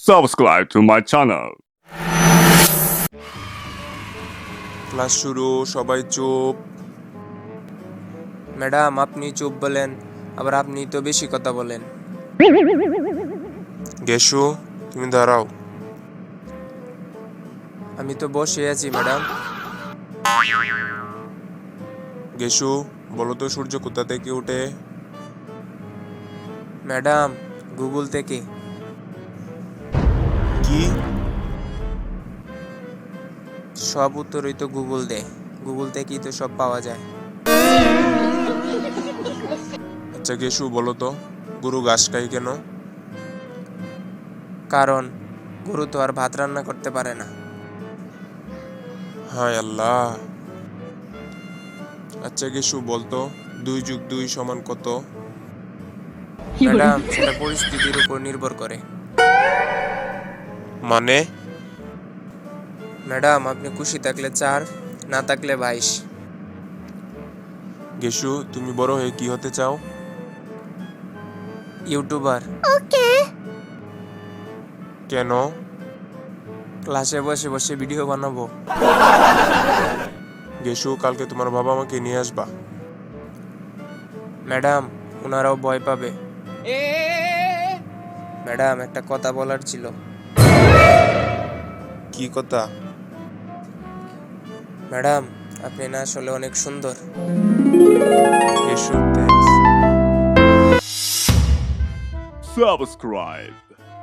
Subscribe to my channel. Class শুরু, সবাই চুপ। ম্যাডাম আপনি চুপ বলেন, আবার আপনি তো বেশি কথা বলেন। গেসু, তুমি দাঁড়াও। আমি তো বসে আছি ম্যাডাম। গেসু, বলো তো সূর্য কোথা থেকে ওঠে? ম্যাডাম গুগল থেকে। কি? সব উত্তরই তো গুগল দেয়, গুগল থেকেই তো সব পাওয়া যায়। আচ্ছা গেসু, বলো তো গরু ঘাস খায় কেন? কারণ গরু তো আর ভাত রান্না করতে পারে না। হায় আল্লাহ। আচ্ছা গেসু, বলতো 2+2 সমান কত? ম্যাডাম সেটা পরিস্থিতির উপর নির্ভর করে। মানে? ম্যাডাম আপনি খুশি থাকলে 4, না থাকলে 22। গেসু, তুমি বড় হয়ে কি হতে চাও? ইউটিউবার। কেন? ক্লাসে বসে বসে ভিডিও বানাবো। গেসু, কালকে তোমার বাবা আমাকে নিয়ে আসবা। ম্যাডাম ওনারাও ভয় পাবে। ম্যাডাম একটা কথা বলার ছিল। কি কথা? ম্যাডাম আপনি না আসলে অনেক সুন্দর। গেসু, থ্যাঙ্কস। Subscribe.